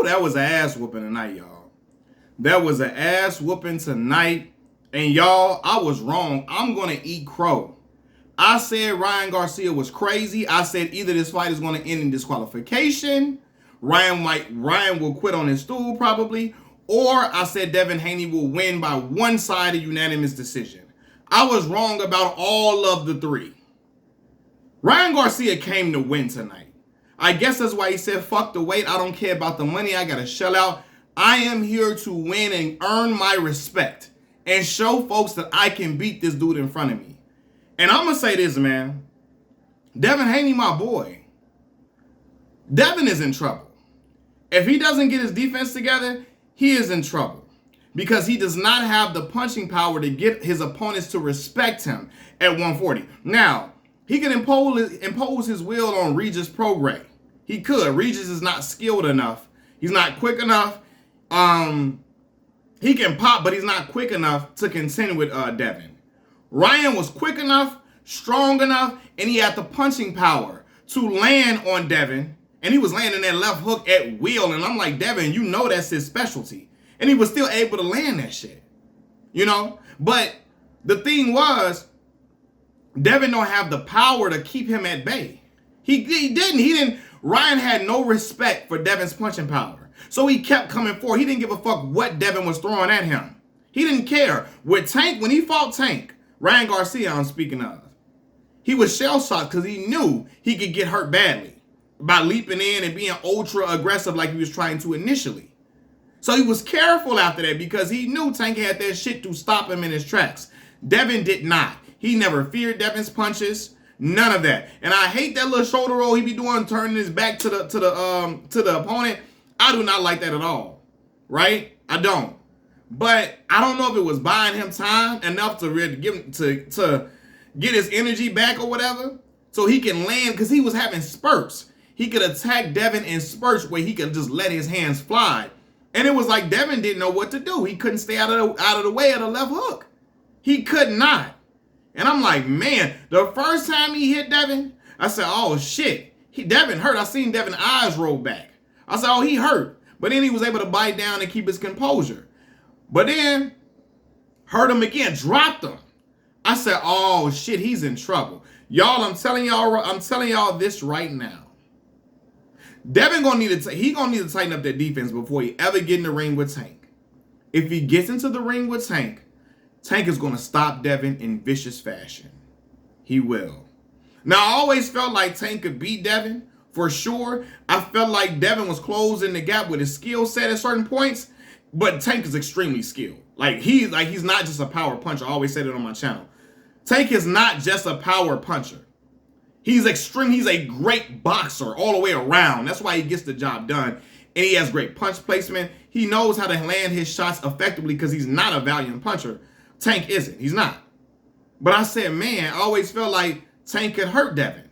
that was an ass whooping tonight, y'all. That was an ass whooping tonight. And y'all, I was wrong. I'm going to eat crow. I said Ryan Garcia was crazy. I said either this fight is going to end in disqualification, Ryan will quit on his stool probably, or I said Devin Haney will win by one-sided unanimous decision. I was wrong about all of the three. Ryan Garcia came to win tonight. I guess that's why he said, fuck the weight. I don't care about the money. I got to shell out. I am here to win and earn my respect and show folks that I can beat this dude in front of me. And I'm going to say this, man. Devin Haney, my boy. Devin is in trouble. If he doesn't get his defense together, he is in trouble. Because he does not have the punching power to get his opponents to respect him at 140. Now, he can impose his will on Regis Prograis. He could. Regis is not skilled enough. He's not quick enough. He can pop, but he's not quick enough to contend with Devin. Ryan was quick enough, strong enough, and he had the punching power to land on Devin. And he was landing that left hook at will. And I'm like, Devin, you know that's his specialty. And he was still able to land that shit. You know? But the thing was, Devin don't have the power to keep him at bay. He didn't. Ryan had no respect for Devin's punching power. So he kept coming forward. He didn't give a fuck what Devin was throwing at him. He didn't care. With Tank, when he fought Tank, Ryan Garcia, I'm speaking of, he was shell-shocked because he knew he could get hurt badly by leaping in and being ultra aggressive like he was trying to initially. So he was careful after that because he knew Tank had that shit to stop him in his tracks. Devin did not. He never feared Devin's punches. None of that. And I hate that little shoulder roll he be doing, turning his back to the opponent. I do not like that at all. Right? I don't. But I don't know if it was buying him time enough to really give him to get his energy back or whatever, so he can land, because he was having spurts. He could attack Devin in spurts where he could just let his hands fly. And it was like Devin didn't know what to do. He couldn't stay out of the way of the left hook. He could not. And I'm like, man, the first time he hit Devin, I said, oh shit, Devin hurt. I seen Devin's eyes roll back. I said, oh, he hurt. But then he was able to bite down and keep his composure. But then hurt him again, dropped him. I said, oh shit, he's in trouble. Y'all, I'm telling y'all this right now. Devin gonna need to tighten up that defense before he ever get in the ring with Tank. If he gets into the ring with Tank, Tank is gonna stop Devin in vicious fashion. He will. Now, I always felt like Tank could beat Devin for sure. I felt like Devin was closing the gap with his skill set at certain points, but Tank is extremely skilled. He's not just a power puncher. I always said it on my channel. Tank is not just a power puncher. He's extreme. He's a great boxer all the way around. That's why he gets the job done. And he has great punch placement. He knows how to land his shots effectively because he's not a valiant puncher. Tank isn't. He's not. But I said, man, I always felt like Tank could hurt Devin.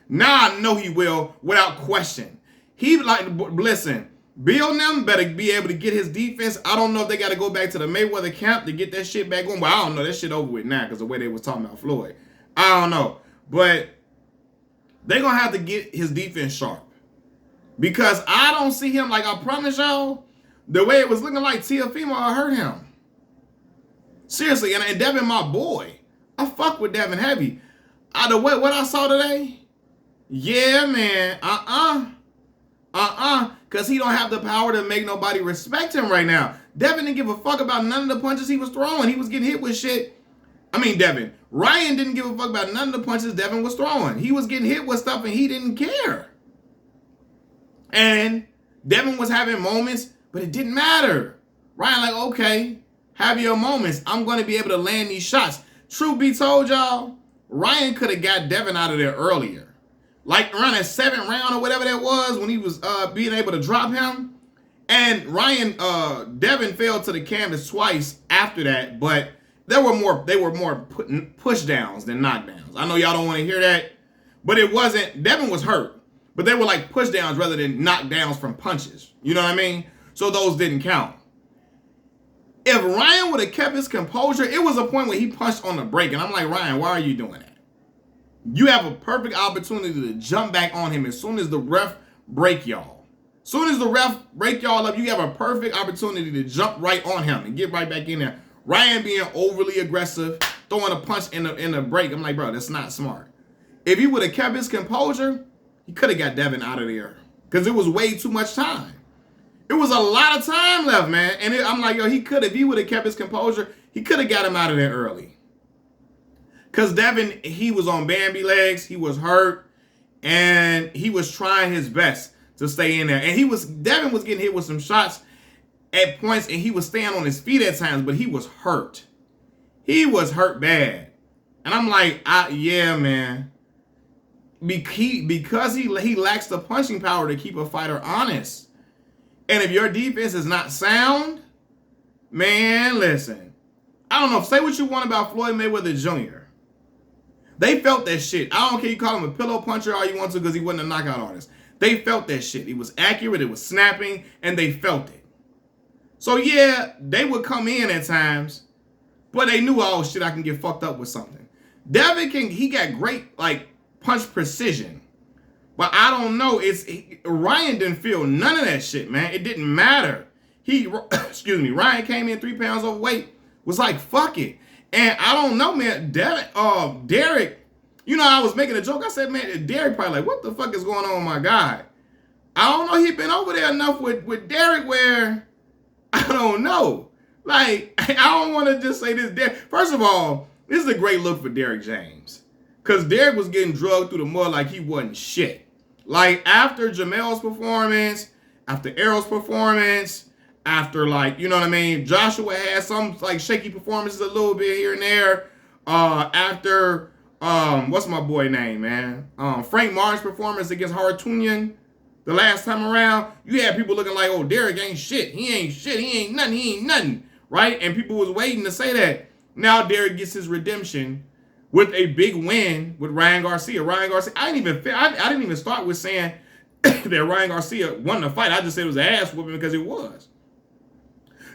Now I know he will without question. Listen, Bill and them better be able to get his defense. I don't know if they got to go back to the Mayweather camp to get that shit back on. But I don't know. That shit over with now because the way they was talking about Floyd. I don't know. But they're going to have to get his defense sharp. Because I don't see him, like I promise y'all, the way it was looking like Teofimo hurt him. Seriously, and Devin, my boy. I fuck with Devin heavy. What I saw today? Yeah, man. Because he don't have the power to make nobody respect him right now. Devin didn't give a fuck about none of the punches he was throwing. He was getting hit with shit. Ryan didn't give a fuck about none of the punches Devin was throwing. He was getting hit with stuff and he didn't care. And Devin was having moments, but it didn't matter. Ryan okay, have your moments. I'm going to be able to land these shots. Truth be told, y'all, Ryan could have got Devin out of there earlier. Like around that 7th round or whatever that was when he was being able to drop him. And Devin fell to the canvas twice after that, but they were more push downs than knockdowns. I know y'all don't want to hear that, but it wasn't. Devin was hurt, but they were like push downs rather than knockdowns from punches. You know what I mean? So those didn't count. If Ryan would have kept his composure, it was a point where he punched on the break, and I'm like, Ryan, why are you doing that? You have a perfect opportunity to jump back on him as soon as the ref break y'all. Soon as the ref break y'all up, you have a perfect opportunity to jump right on him and get right back in there. Ryan being overly aggressive, throwing a punch in the break. I'm like, bro, that's not smart. If he would have kept his composure, he could have got Devin out of there because it was way too much time. It was a lot of time left, man. And I'm like, yo, if he would have kept his composure, he could have got him out of there early. Because Devin, he was on Bambi legs. He was hurt. And he was trying his best to stay in there. And Devin was getting hit with some shots at points, and he was staying on his feet at times, but he was hurt. He was hurt bad. And I'm like, yeah, man. Because he lacks the punching power to keep a fighter honest. And if your defense is not sound, man, listen. I don't know. Say what you want about Floyd Mayweather Jr. They felt that shit. I don't care you call him a pillow puncher all you want to because he wasn't a knockout artist. They felt that shit. It was accurate. It was snapping. And they felt it. So, yeah, they would come in at times. But they knew, oh, shit, I can get fucked up with something. Devin he got great, punch precision. But I don't know. Ryan didn't feel none of that shit, man. It didn't matter. Ryan came in 3 pounds overweight. Was like, fuck it. And I don't know, man. Derek, I was making a joke. I said, man, Derek probably like, what the fuck is going on with my guy? I don't know. He'd been over there enough with Derek where, I don't know. I don't want to just say this. Derek. First of all, this is a great look for Derek James. Because Derek was getting drugged through the mud like he wasn't shit. After Jamel's performance, after Errol's performance, after, Joshua had some, shaky performances a little bit here and there. After, what's my boy name, man? Frank Martin's performance against Hartunian the last time around. You had people looking like, oh, Derek ain't shit. He ain't shit. He ain't nothing. Right? And people was waiting to say that. Now Derek gets his redemption with a big win with Ryan Garcia. I didn't even start with saying that Ryan Garcia won the fight. I just said it was an ass whooping because it was.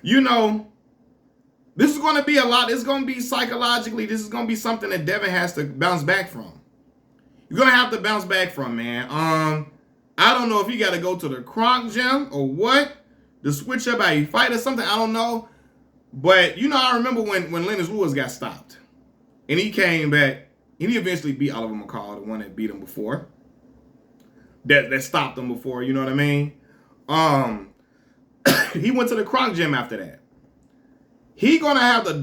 This is going to be a lot. It's going to be psychologically, this is going to be something that Devin has to bounce back from. You're going to have to bounce back from, man. I don't know if you got to go to the Kronk gym or what, to switch up how you fight or something. I don't know. But, I remember when Lennox Lewis got stopped. And he came back, and he eventually beat Oliver McCall, the one that beat him before. That stopped him before, you know what I mean? He went to the Kronk gym after that.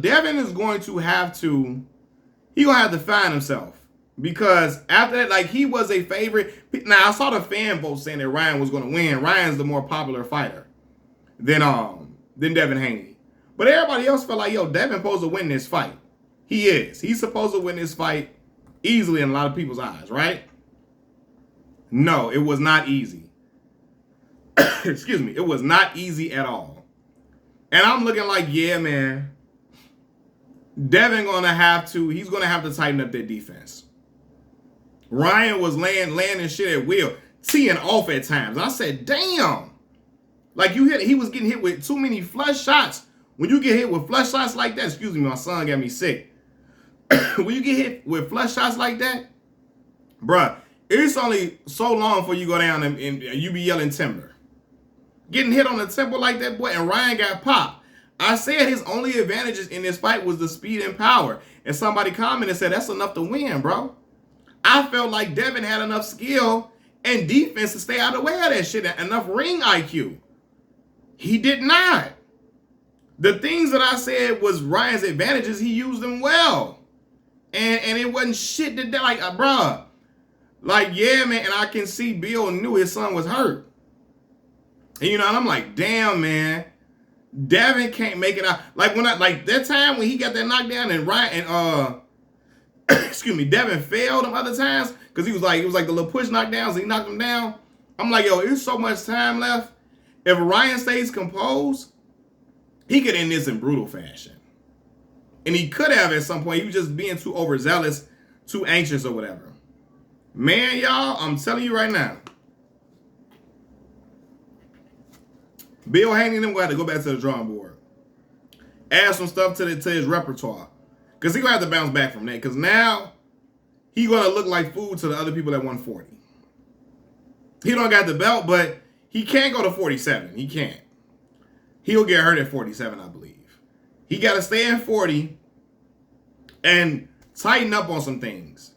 Devin is going to have to find himself. Because after that, he was a favorite. Now, I saw the fan vote saying that Ryan was going to win. Ryan's the more popular fighter than Devin Haney. But everybody else felt like, yo, Devin supposed to win this fight. He is. He's supposed to win this fight easily in a lot of people's eyes, right? No, it was not easy. Excuse me. It was not easy at all. And I'm looking like, yeah, man. Devin he's going to have to tighten up that defense. Ryan was landing shit at will, teeing off at times. I said, damn. He was getting hit with too many flush shots. When you get hit with flush shots like that, excuse me, my son got me sick. When you get hit with flush shots like that, bruh, it's only so long before you go down and you be yelling timber. Getting hit on the temple like that, boy, and Ryan got popped. I said his only advantages in this fight was the speed and power. And somebody commented and said, that's enough to win, bro. I felt like Devin had enough skill and defense to stay out of the way of that shit. Enough ring IQ. He did not. The things that I said was Ryan's advantages, he used them well. And it wasn't shit that, bruh. Yeah, man, and I can see Bill knew his son was hurt. And, and I'm like, damn, man. Devin can't make it out. That time when he got that knockdown and Ryan and Devin failed him other times because it was like the little push knockdowns and he knocked him down. I'm like, yo, there's so much time left. If Ryan stays composed, he could end this in brutal fashion. And he could have at some point. He was just being too overzealous, too anxious or whatever. Man, y'all, I'm telling you right now. Bill Haney and them going to have to go back to the drawing board. Add some stuff to his repertoire. Because he's going to have to bounce back from that. Because now he's going to look like food to the other people at 140. He don't got the belt, but He can't go to 47. He can't. He'll get hurt at 47, I believe. He got to stay at 40 and tighten up on some things.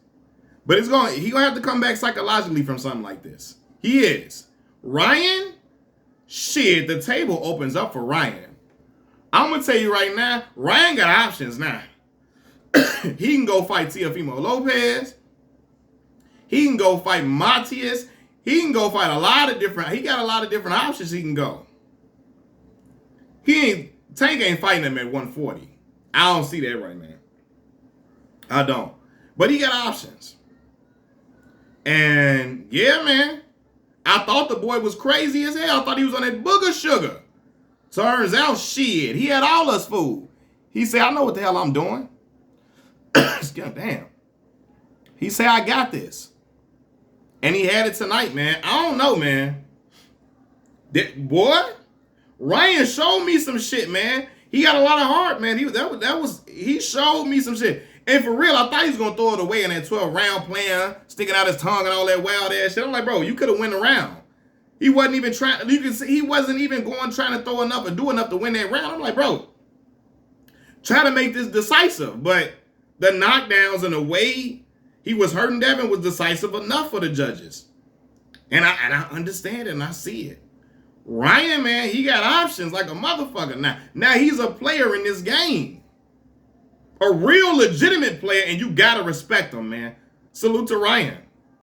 But he's gonna have to come back psychologically from something like this. He is. Ryan, shit, the table opens up for Ryan. I'm gonna tell you right now, Ryan got options now. He can go fight Teofimo Lopez. He can go fight Matias. He can go fight he got a lot of different options he can go. Tank ain't fighting him at 140. I don't see that right now. I don't. But he got options. And yeah, man. I thought the boy was crazy as hell. I thought he was on that booger sugar. Turns out, shit, he had all us food. He said, I know what the hell I'm doing. God damn. He said, I got this. And he had it tonight, man. I don't know, man. Boy, Ryan showed me some shit, man. He got a lot of heart, man. He showed me some shit. And for real, I thought he was going to throw it away in that 12-round plan, sticking out his tongue and all that wild ass shit. I'm like, bro, you could have won the round. He wasn't even trying. You can see he wasn't even trying to throw enough or do enough to win that round. I'm like, bro, try to make this decisive. But the knockdowns and the way he was hurting Devin was decisive enough for the judges. And I understand it and I see it. Ryan, man, he got options like a motherfucker. Now he's a player in this game. A real legitimate player, and you gotta respect him, man. Salute to Ryan.